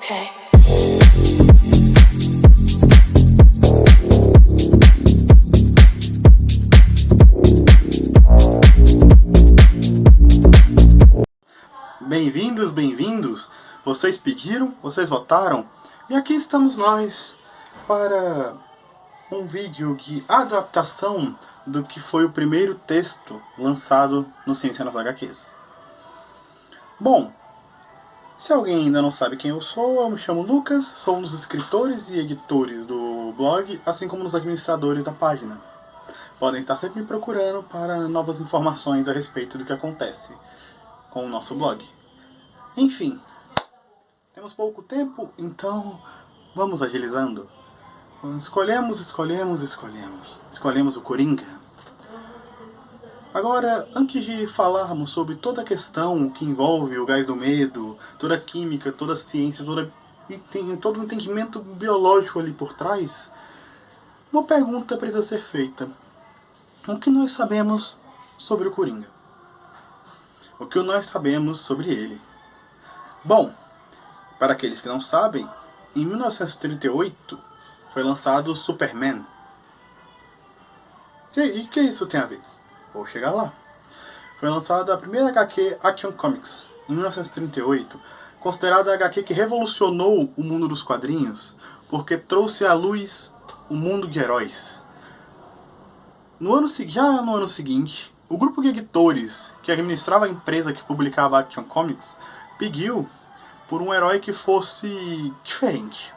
Okay. Bem-vindos, bem-vindos! Vocês pediram, vocês votaram, e aqui estamos nós para um vídeo de adaptação do que foi o primeiro texto lançado no Ciência nas HQs. Bom, se alguém ainda não sabe quem eu sou, eu me chamo Lucas, sou um dos escritores e editores do blog, assim como dos administradores da página. Podem estar sempre me procurando para novas informações a respeito do que acontece com o nosso blog. Enfim, temos pouco tempo, então vamos agilizando. Escolhemos o Coringa. Agora, antes de falarmos sobre toda a questão que envolve o gás do medo, toda a química, toda a ciência, todo o entendimento biológico ali por trás, uma pergunta precisa ser feita. O que nós sabemos sobre o Coringa? O que nós sabemos sobre ele? Bom, para aqueles que não sabem, em 1938 foi lançado o Superman. E que isso tem a ver? Vou chegar lá. Foi lançada a primeira HQ Action Comics, em 1938, considerada a HQ que revolucionou o mundo dos quadrinhos, porque trouxe à luz o mundo de heróis. Já no ano seguinte, o grupo de editores que administrava a empresa que publicava Action Comics pediu por um herói que fosse diferente.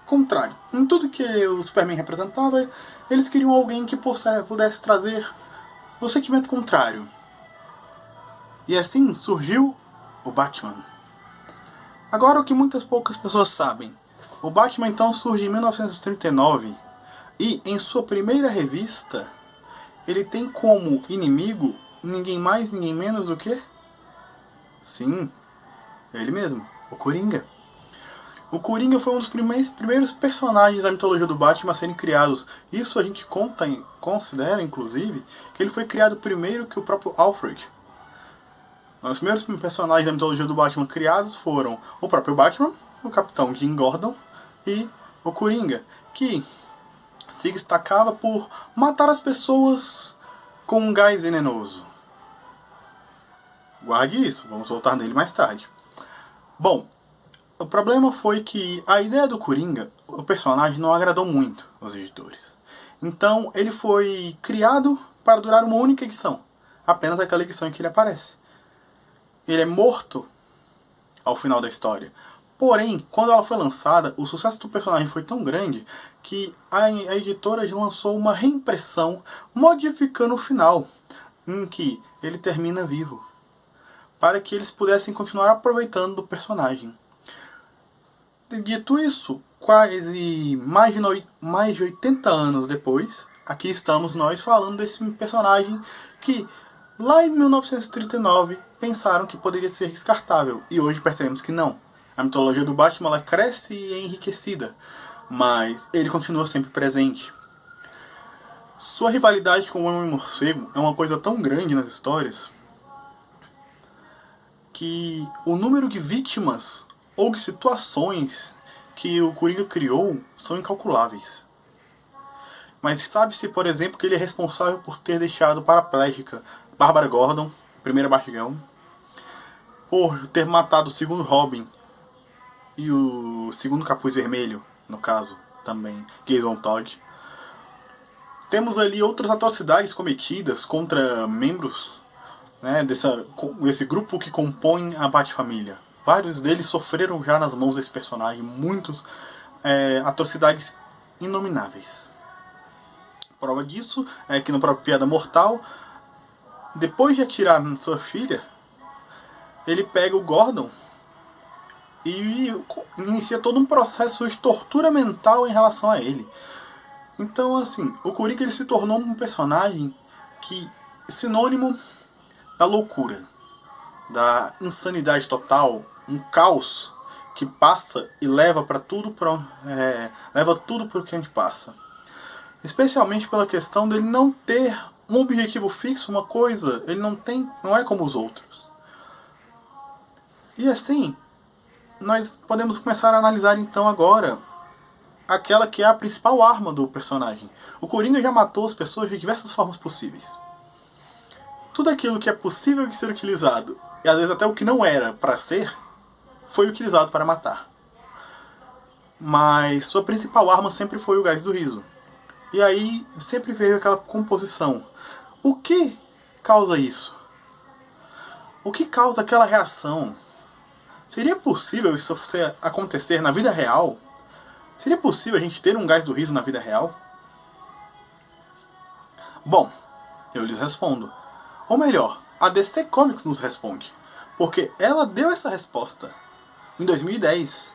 Contrário. Em tudo que o Superman representava, eles queriam alguém que pudesse trazer o sentimento contrário. E assim surgiu o Batman. Agora, o que poucas pessoas sabem. O Batman então surge em 1939 e, em sua primeira revista, ele tem como inimigo ninguém mais, ninguém menos do que... Sim, ele mesmo, o Coringa. O Coringa foi um dos primeiros personagens da mitologia do Batman a serem criados. Isso a gente considera, inclusive, que ele foi criado primeiro que o próprio Alfred. Os primeiros personagens da mitologia do Batman criados foram o próprio Batman, o Capitão Jim Gordon e o Coringa, que se destacava por matar as pessoas com um gás venenoso. Guarde isso, vamos voltar nele mais tarde. Bom, o problema foi que a ideia do Coringa, o personagem, não agradou muito aos editores. Então ele foi criado para durar uma única edição. Apenas aquela edição em que ele aparece. Ele é morto ao final da história. Porém, quando ela foi lançada, o sucesso do personagem foi tão grande que a editora lançou uma reimpressão modificando o final, em que ele termina vivo, para que eles pudessem continuar aproveitando do personagem. Dito isso, quase mais de 80 anos depois, aqui estamos nós falando desse personagem que lá em 1939 pensaram que poderia ser descartável, e hoje percebemos que não. A mitologia do Batman ela cresce e é enriquecida, mas ele continua sempre presente. Sua rivalidade com o Homem-Morcego é uma coisa tão grande nas histórias que o número de vítimas ou de situações que o Coringa criou são incalculáveis. Mas sabe-se, por exemplo, que ele é responsável por ter deixado paraplégica Bárbara Gordon, primeira Batgirl, por ter matado o segundo Robin e o segundo Capuz Vermelho, no caso, também, Jason Todd. Temos ali outras atrocidades cometidas contra membros, né, desse grupo que compõe a Bat-família. Vários deles sofreram já nas mãos desse personagem muitas atrocidades inomináveis. Prova disso é que no próprio Piada Mortal, depois de atirar na sua filha, ele pega o Gordon e inicia todo um processo de tortura mental em relação a ele. Então, assim, o Coringa ele se tornou um personagem que sinônimo da loucura, da insanidade total, um caos que passa e leva tudo para o que a gente passa. Especialmente pela questão dele não ter um objetivo fixo, uma coisa, ele não é como os outros. E assim, nós podemos começar a analisar então agora aquela que é a principal arma do personagem. O Coringa já matou as pessoas de diversas formas possíveis. Tudo aquilo que é possível de ser utilizado, e às vezes até o que não era para ser, foi utilizado para matar. Mas sua principal arma sempre foi o gás do riso. E aí sempre veio aquela composição. O que causa isso? O que causa aquela reação? Seria possível isso acontecer na vida real? Seria possível a gente ter um gás do riso na vida real? Bom, eu lhes respondo. Ou melhor, a DC Comics nos responde. Porque ela deu essa resposta em 2010.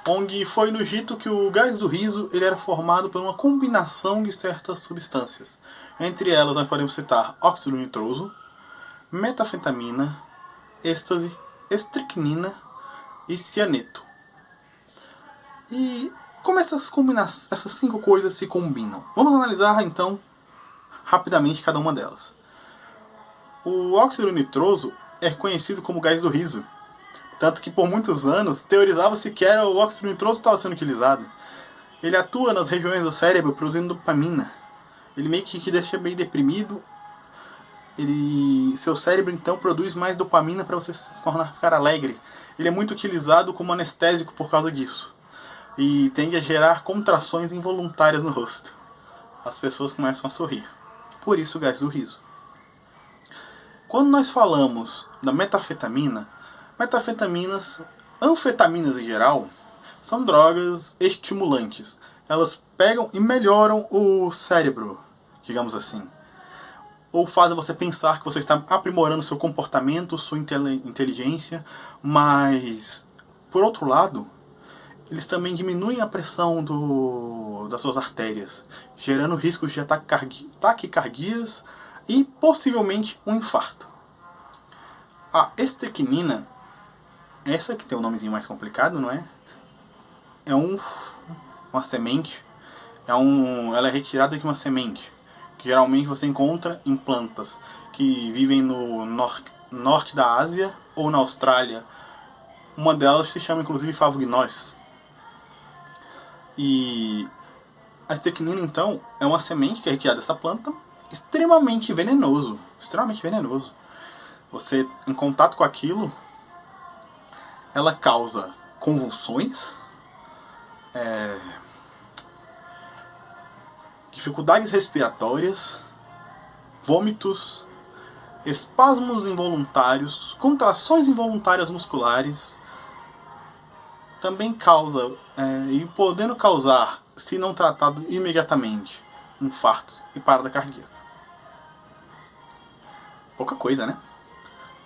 Onde foi nos dito que o gás do riso ele era formado por uma combinação de certas substâncias. Entre elas nós podemos citar óxido nitroso, metafetamina, êxtase, estricnina e cianeto. E como essas 5 coisas se combinam? Vamos analisar então rapidamente cada uma delas. O óxido nitroso é conhecido como gás do riso. Tanto que por muitos anos teorizava-se que era o óxido nitroso que estava sendo utilizado. Ele atua nas regiões do cérebro produzindo dopamina. Ele meio que te deixa bem deprimido. Seu cérebro então produz mais dopamina para você ficar alegre. Ele é muito utilizado como anestésico por causa disso. E tende a gerar contrações involuntárias no rosto. As pessoas começam a sorrir. Por isso o gás do riso. Quando nós falamos da metafetaminas, anfetaminas em geral, são drogas estimulantes. Elas pegam e melhoram o cérebro, digamos assim. Ou fazem você pensar que você está aprimorando seu comportamento, sua inteligência, mas, por outro lado, eles também diminuem a pressão das suas artérias, gerando riscos de taquicardias e possivelmente um infarto. A estricnina, essa que tem um nomezinho mais complicado, não é? É uma semente, ela é retirada de uma semente, que geralmente você encontra em plantas que vivem no norte da Ásia ou na Austrália. Uma delas se chama inclusive favo-gnós. E a estricnina então é uma semente que é retirada dessa planta, extremamente venenoso. Você, em contato com aquilo, ela causa convulsões, dificuldades respiratórias, vômitos, espasmos involuntários, contrações involuntárias musculares. Também causa, e podendo causar, se não tratado imediatamente, infartos e parada cardíaca. Pouca coisa, né?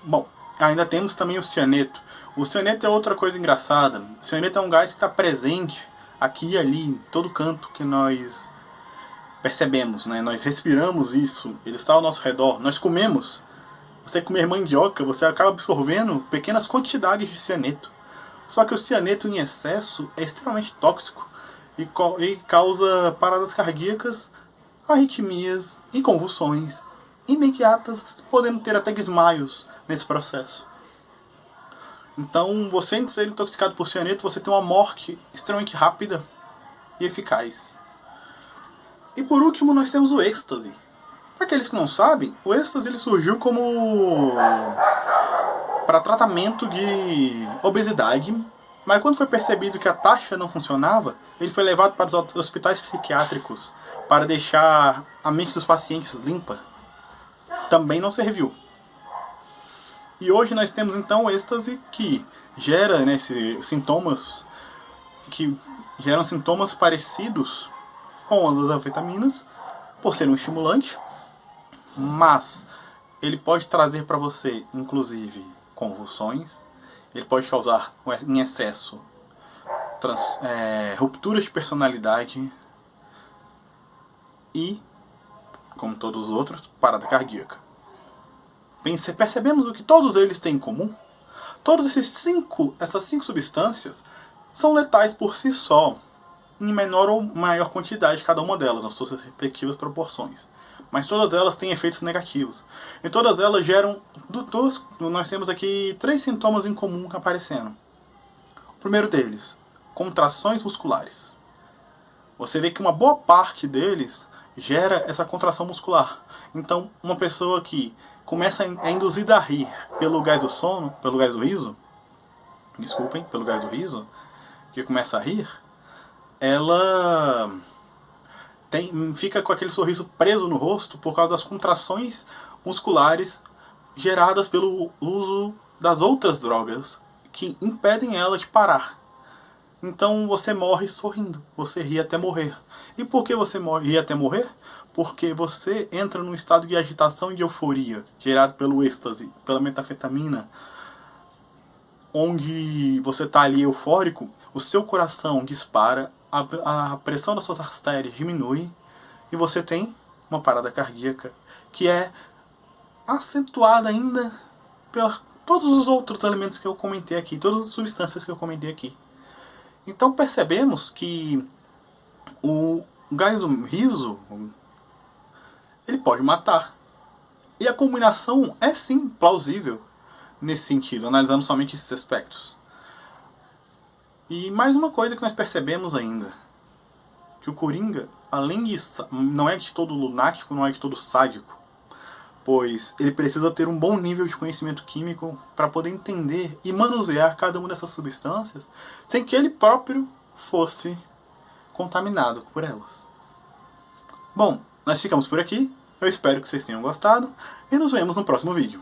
Bom, ainda temos também o cianeto. O cianeto é outra coisa engraçada. O cianeto é um gás que está presente aqui e ali, em todo canto que nós percebemos, né? Nós respiramos isso, ele está ao nosso redor. Nós comemos. Você comer mandioca, você acaba absorvendo pequenas quantidades de cianeto. Só que o cianeto em excesso é extremamente tóxico e causa paradas cardíacas, arritmias e convulsões imediatas, podendo ter até desmaios nesse processo. Então, você antes de ser intoxicado por cianeto, você tem uma morte extremamente rápida e eficaz. E por último, nós temos o êxtase. Para aqueles que não sabem, o êxtase ele surgiu como para tratamento de obesidade, mas quando foi percebido que a taxa não funcionava, ele foi levado para os hospitais psiquiátricos para deixar a mente dos pacientes limpa. Também não serviu. E hoje nós temos então o êxtase que gera, né, sintomas parecidos com as anfetaminas, por ser um estimulante, mas ele pode trazer para você, inclusive, convulsões, ele pode causar em excesso rupturas de personalidade e, como todos os outros, parada cardíaca. Percebemos o que todos eles têm em comum? Essas cinco substâncias são letais por si só, em menor ou maior quantidade cada uma delas, nas suas respectivas proporções. Mas todas elas têm efeitos negativos. E todas elas geram... Nós temos aqui 3 sintomas em comum aparecendo. O primeiro deles, contrações musculares. Você vê que uma boa parte deles gera essa contração muscular. Então, uma pessoa que começa a induzida a rir pelo gás do sono, pelo gás do riso, pelo gás do riso, que começa a rir, ela fica com aquele sorriso preso no rosto por causa das contrações musculares geradas pelo uso das outras drogas que impedem ela de parar. Então você morre sorrindo, você ri até morrer. E por que você ri até morrer? Porque você entra num estado de agitação e de euforia, gerado pelo êxtase, pela metanfetamina, onde você está ali eufórico, o seu coração dispara, a pressão das suas artérias diminui e você tem uma parada cardíaca que é acentuada ainda por todos os outros elementos que eu comentei aqui, todas as substâncias que eu comentei aqui. Então percebemos que o gás do riso, ele pode matar. E a combinação é sim plausível nesse sentido, analisando somente esses aspectos. E mais uma coisa que nós percebemos ainda, que o Coringa, além de não é de todo lunático, não é de todo sádico, pois ele precisa ter um bom nível de conhecimento químico para poder entender e manusear cada uma dessas substâncias sem que ele próprio fosse contaminado por elas. Bom, nós ficamos por aqui. Eu espero que vocês tenham gostado e nos vemos no próximo vídeo.